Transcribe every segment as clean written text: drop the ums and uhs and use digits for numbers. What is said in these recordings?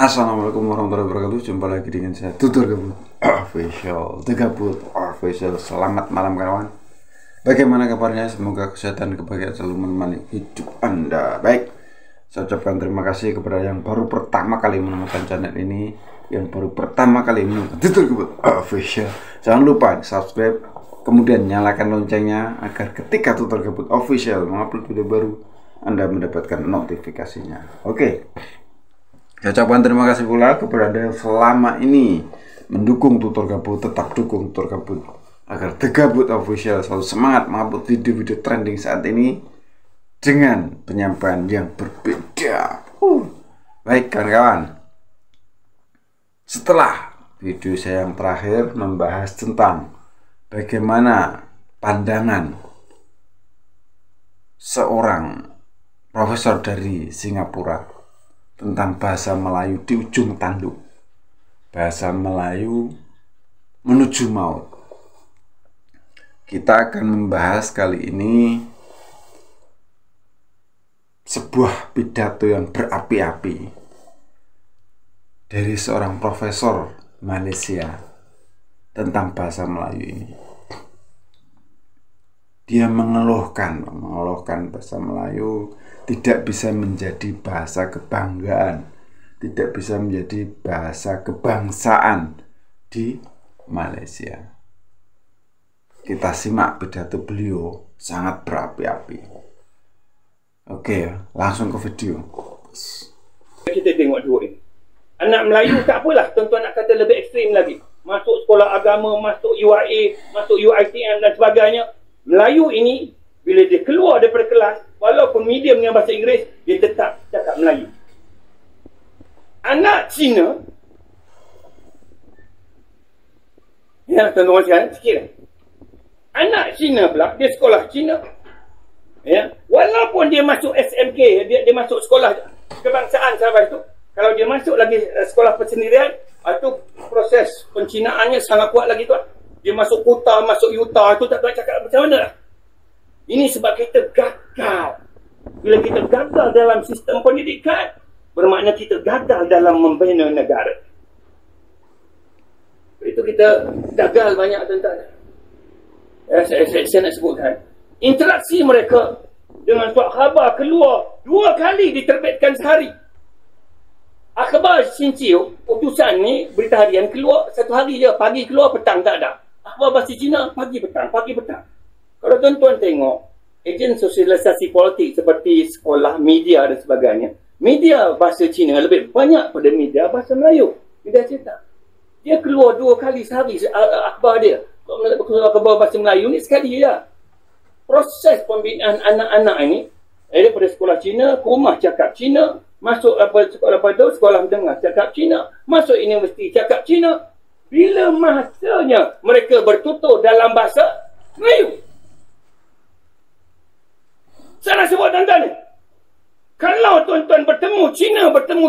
Assalamualaikum warahmatullahi wabarakatuh. Jumpa lagi dengan saya Tutur Gabut Official. Selamat malam kawan. Bagaimana kabarnya? Semoga kesehatan dan kebahagiaan selalu menemani hidup Anda. Baik, saya ucapkan terima kasih kepada yang baru pertama kali menemukan channel ini, yang baru pertama kali menemukan Tutur Gabut Official. Jangan lupa subscribe, kemudian nyalakan loncengnya agar ketika Tutur Gabut Official mengupload video baru, Anda mendapatkan notifikasinya. Oke. Saya ucapkan terima kasih pula kepada Anda yang selama ini mendukung Tutur Gabut. Tetap dukung Tutur Gabut agar The Gabut Official selalu semangat mengupload video-video trending saat ini dengan penyampaian yang berbeda. Baik kawan-kawan, setelah video saya yang terakhir membahas tentang bagaimana pandangan seorang profesor dari Singapura tentang bahasa Melayu di ujung tanduk, bahasa Melayu menuju maut. Kita akan membahas kali ini sebuah pidato yang berapi-api dari seorang profesor Malaysia tentang bahasa Melayu ini. Dia mengeluhkan bahasa Melayu tidak bisa menjadi bahasa kebanggaan, tidak bisa menjadi bahasa kebangsaan di Malaysia. Kita simak pidato beliau, sangat berapi-api. Oke, langsung ke video. Kita tengok dua ini. Anak Melayu tak apalah, tuan-tuan nak kata lebih ekstrim lagi. Masuk sekolah agama, masuk UIA, masuk UiTM dan sebagainya. Melayu ini, bila dia keluar daripada kelas, walaupun medium dengan bahasa Inggeris, dia tetap cakap Melayu. Anak Cina, ya tuan-tuan sekalian, sikit. Anak Cina pula, dia sekolah Cina. Ya, walaupun dia masuk SMK, dia masuk sekolah kebangsaan sahabat itu. Kalau dia masuk lagi sekolah persendirian, itu proses pencinaannya sangat kuat lagi tuan. Dia masuk Kuta, masuk Utah, itu tak tahu cakap macam mana lah. Ini sebab kita gagal. Bila kita gagal dalam sistem pendidikan, bermakna kita gagal dalam membina negara. Itu kita gagal banyak tuan-tuan. Saya nak sebutkan. Interaksi mereka dengan surat khabar keluar 2 kali diterbitkan sehari. Akhbar Xinjiu, utusan ni, berita harian keluar 1 hari je. Pagi keluar, petang tak ada. Akhbar bahasa Cina, pagi petang, pagi petang. Kalau tuan-tuan tengok, ejen sosialisasi politik seperti sekolah, media dan sebagainya, media bahasa Cina lebih banyak pada media bahasa Melayu. Media cetak. Dia keluar 2 kali sehari akhbar dia. Kalau akhbar bahasa Melayu ni sekali je. Proses pembinaan anak-anak ini, daripada sekolah Cina, ke rumah cakap Cina, masuk sekolah pada sekolah menengah cakap Cina, masuk universiti cakap Cina. Bila masanya mereka bertutur dalam bahasa Melayu. Saya nak sebut tuan-tuan ni. Kalau tuan-tuan bertemu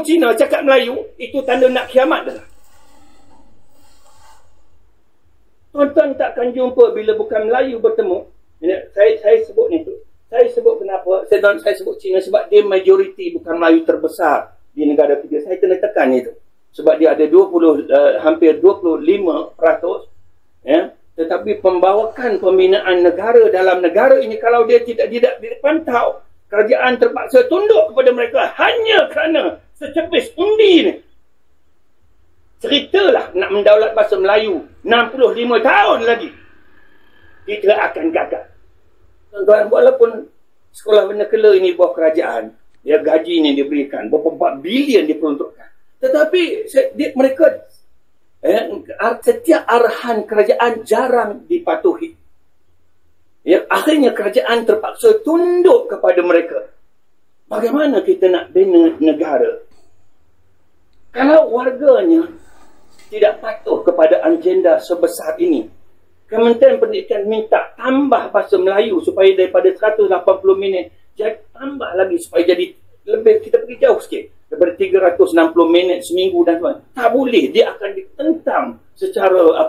Cina cakap Melayu, itu tanda nak kiamat dah. Tuan-tuan takkan jumpa bila bukan Melayu bertemu. Saya sebut ni tu. Saya sebut kenapa? Saya sebut Cina sebab dia majoriti bukan Melayu terbesar di negara kita. Saya kena tekan itu. Sebab dia ada hampir 25%. Ya. Tetapi pembawakan pembinaan negara dalam negara ini, kalau dia tidak dipantau, kerajaan terpaksa tunduk kepada mereka hanya kerana secepis undi ni. Ceritalah nak mendaulat bahasa Melayu 65 tahun lagi, kita akan gagal. Tuan-tuan, walaupun sekolah vernacular ini bawah kerajaan, ya, gaji ni diberikan, berapa bilion diperuntukkan, tetapi mereka setiap arahan kerajaan jarang dipatuhi. Ya, akhirnya kerajaan terpaksa tunduk kepada mereka. Bagaimana kita nak bina negara kalau warganya tidak patuh kepada agenda sebesar ini? Kementerian Pendidikan minta tambah bahasa Melayu supaya daripada 180 minit, jadi tambah lagi supaya jadi lebih, kita pergi jauh sikit, daripada 360 minit seminggu dan sebagainya. Tak boleh, dia akan ditentang secara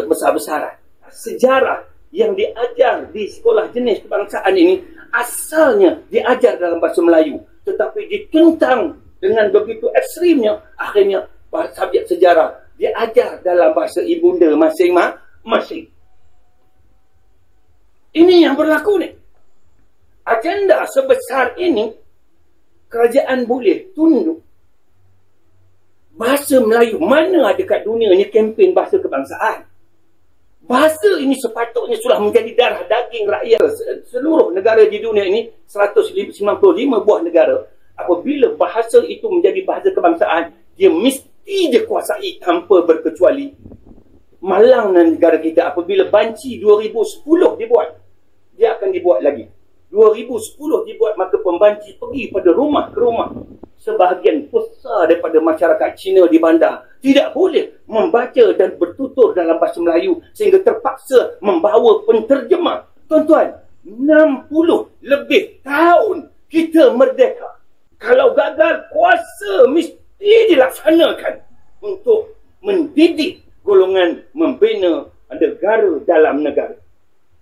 besar-besaran. Sejarah yang diajar di sekolah jenis kebangsaan ini asalnya diajar dalam bahasa Melayu, tetapi ditentang dengan begitu ekstrimnya, akhirnya subjek sejarah dia ajar dalam bahasa ibunda masing-masing. Ini yang berlaku ni. Agenda sebesar ini, kerajaan boleh tunduk. Bahasa Melayu, mana ada kat dunia ni kempen bahasa kebangsaan? Bahasa ini sepatutnya sudah menjadi darah daging rakyat. Seluruh negara di dunia ini, 195 buah negara. Apabila bahasa itu menjadi bahasa kebangsaan, dia mesti dikuasai tanpa berkecuali. Malang dan negara kita, apabila banci 2010 dibuat, dia akan dibuat lagi. 2010 dibuat, maka pembanci pergi pada rumah ke rumah. Sebahagian besar daripada masyarakat Cina di bandar tidak boleh membaca dan bertutur dalam bahasa Melayu sehingga terpaksa membawa penterjemah. Tuan-tuan, 60 lebih tahun kita merdeka. Kalau gagal, kuasa mesti dilaksanakan untuk mendidik golongan membina negara dalam negara.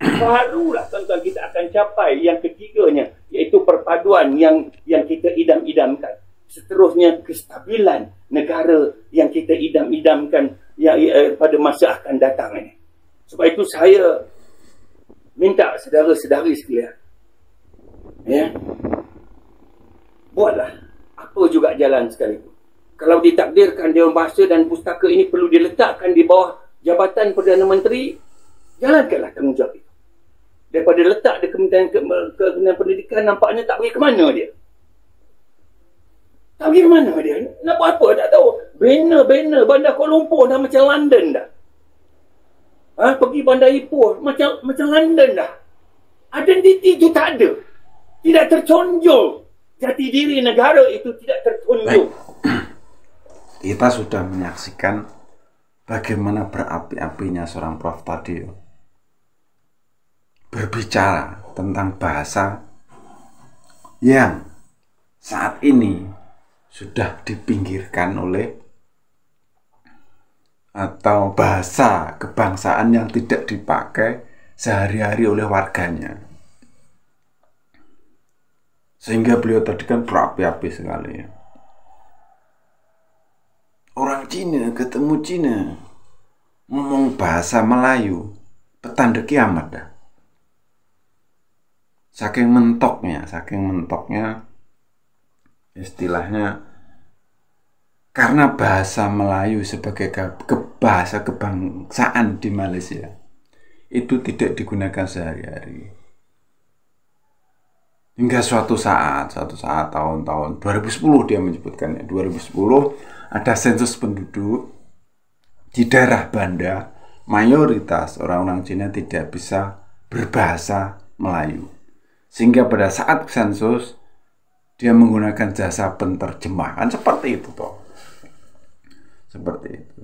Barulah tuan-tuan kita akan capai yang ketiganya, iaitu perpaduan yang kita idam-idamkan. Seterusnya kestabilan negara yang kita idam-idamkan pada masa akan datang ini. Sebab itu saya minta saudara-saudari sekalian, ya, buatlah apa juga jalan sekalipun. Kalau ditakdirkan Dewan Bahasa dan Pustaka ini perlu diletakkan di bawah Jabatan Perdana Menteri, jalankanlah tanggungjawab itu. Daripada letak di Kementerian Pendidikan, nampaknya tak pergi ke mana dia. Tak pergi ke mana dia? Nak buat apa? Tak tahu. Banner Bandar Kuala Lumpur dah macam London dah. Pergi Bandar Ipoh macam London dah. Identiti itu tak ada. Tidak terconjol. Jati diri negara itu tidak terconjol. Kita sudah menyaksikan bagaimana berapi-apinya seorang Prof tadi berbicara tentang bahasa yang saat ini sudah dipinggirkan oleh, atau bahasa kebangsaan yang tidak dipakai sehari-hari oleh warganya. Sehingga beliau tadi kan berapi-api sekali ya. Orang Cina ketemu Cina ngomong bahasa Melayu, petanda kiamat dah. Saking mentoknya istilahnya, karena bahasa Melayu sebagai bahasa kebangsaan di Malaysia itu tidak digunakan sehari-hari. Hingga suatu saat tahun 2010 dia menyebutkannya, 2010 ada sensus penduduk di daerah Banda, mayoritas orang-orang Cina tidak bisa berbahasa Melayu. Sehingga pada saat sensus dia menggunakan jasa penterjemah. Kan seperti itu toh. Seperti itu.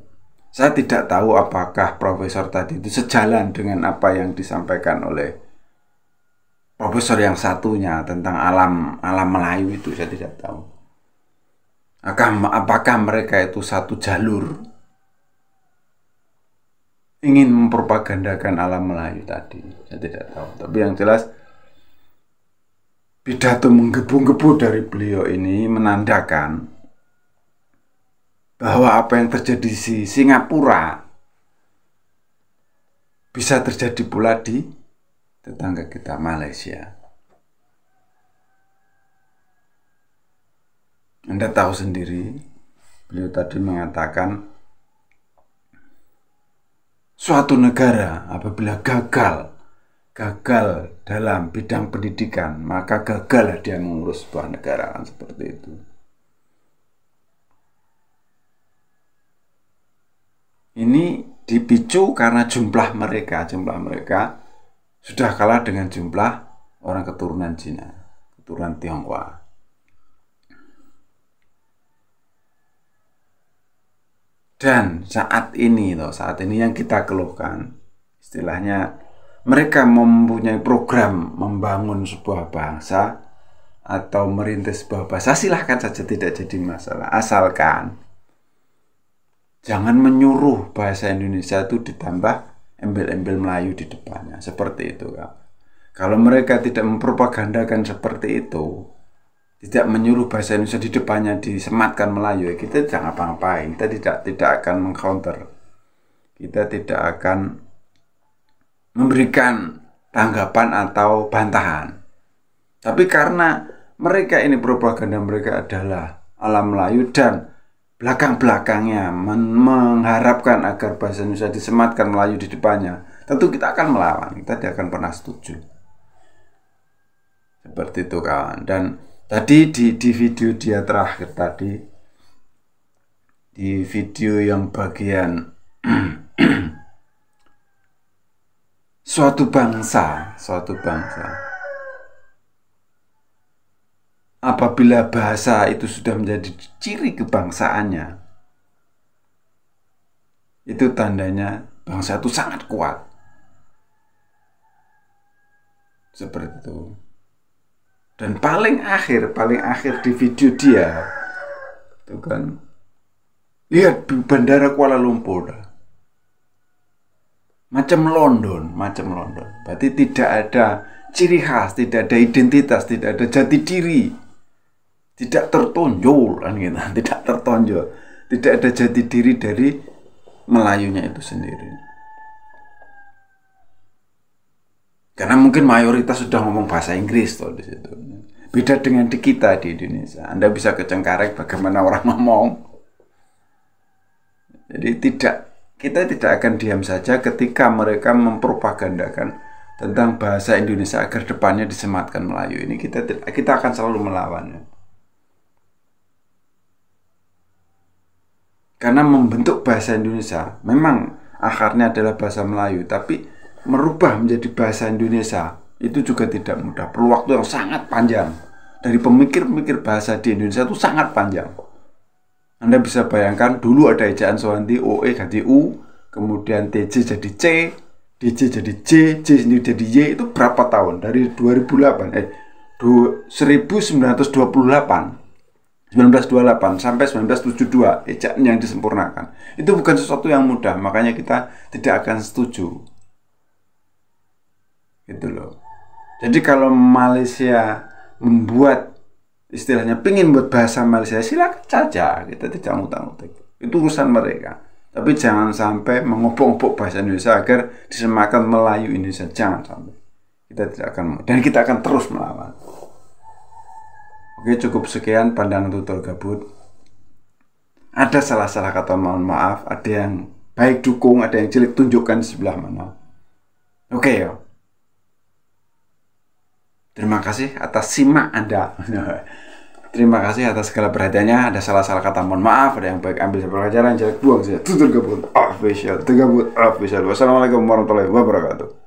Saya tidak tahu apakah profesor tadi itu sejalan dengan apa yang disampaikan oleh profesor yang satunya tentang alam Melayu itu, saya tidak tahu. Apakah mereka itu satu jalur ingin mempropagandakan alam Melayu tadi, saya tidak tahu. Tapi yang jelas pidato menggebu-gebu dari beliau ini menandakan bahwa apa yang terjadi di Singapura bisa terjadi pula di tetangga kita Malaysia. Anda tahu sendiri, beliau tadi mengatakan suatu negara apabila gagal dalam bidang pendidikan, maka gagallah dia mengurus sebuah negara, kan seperti itu. Ini dipicu karena jumlah mereka sudah kalah dengan jumlah orang keturunan Cina, keturunan Tionghoa. Dan saat ini yang kita keluhkan, istilahnya mereka mempunyai program membangun sebuah bangsa atau merintis sebuah bahasa, silahkan saja, tidak jadi masalah. Asalkan jangan menyuruh bahasa Indonesia itu ditambah embel-embel Melayu di depannya. Seperti itu, Kak. Kalau mereka tidak mempropagandakan seperti itu, tidak menyuruh bahasa Indonesia di depannya disematkan Melayu, kita tidak ngapa-ngapain, kita tidak akan mengcounter, kita tidak akan memberikan tanggapan atau bantahan. Tapi karena mereka ini propaganda mereka adalah alam Melayu dan belakang-belakangnya mengharapkan agar bahasa Indonesia disematkan Melayu di depannya, tentu kita akan melawan, kita tidak akan pernah setuju. Seperti itu kawan. Dan tadi di video dia terakhir tadi, di video yang bagian suatu bangsa apabila bahasa itu sudah menjadi ciri kebangsaannya, itu tandanya bangsa itu sangat kuat. Seperti itu. Dan paling akhir di video dia itu kan, lihat bandara Kuala Lumpur, macam London. Berarti tidak ada ciri khas, tidak ada identitas, tidak ada jati diri, tidak tertonjol kan gitu, tidak ada jati diri dari Melayunya itu sendiri. Karena mungkin mayoritas sudah ngomong bahasa Inggris tuh di situ. Beda dengan di kita di Indonesia. Anda bisa ke Cengkareng bagaimana orang ngomong. Jadi kita tidak akan diam saja ketika mereka mempropagandakan tentang bahasa Indonesia agar depannya disematkan Melayu. Ini kita akan selalu melawannya. Karena membentuk bahasa Indonesia memang akarnya adalah bahasa Melayu, tapi merubah menjadi bahasa Indonesia itu juga tidak mudah. Perlu waktu yang sangat panjang. Dari pemikir-pemikir bahasa di Indonesia itu sangat panjang. Anda bisa bayangkan dulu ada ejaan Soeharti, OE ganti U, kemudian TJ jadi C, DJ jadi J, J sendiri jadi Y, itu berapa tahun? Dari 1928 sampai 1972 ejaan yang disempurnakan. Itu bukan sesuatu yang mudah, makanya kita tidak akan setuju. Gitu loh. Jadi kalau Malaysia membuat istilahnya pingin buat bahasa Malaysia, silakan saja, kita tidak ngutang-ngutik. Itu urusan mereka. Tapi jangan sampai mengobok-obok bahasa Indonesia agar disemakan Melayu Indonesia, jangan sampai. Kita tidak akan, dan kita akan terus melawan. Oke, cukup sekian pandangan tutor gabut. Ada salah-salah kata, mohon maaf. Ada yang baik dukung, ada yang jelek tunjukkan di sebelah mana. Oke ya. Terima kasih atas simak Anda. Terima kasih atas segala perhatiannya. Ada salah-salah kata, mohon maaf. Ada yang baik ambil sebagai pelajaran, jelek buang saja. Tutur gabut official. Wassalamualaikum warahmatullahi wabarakatuh.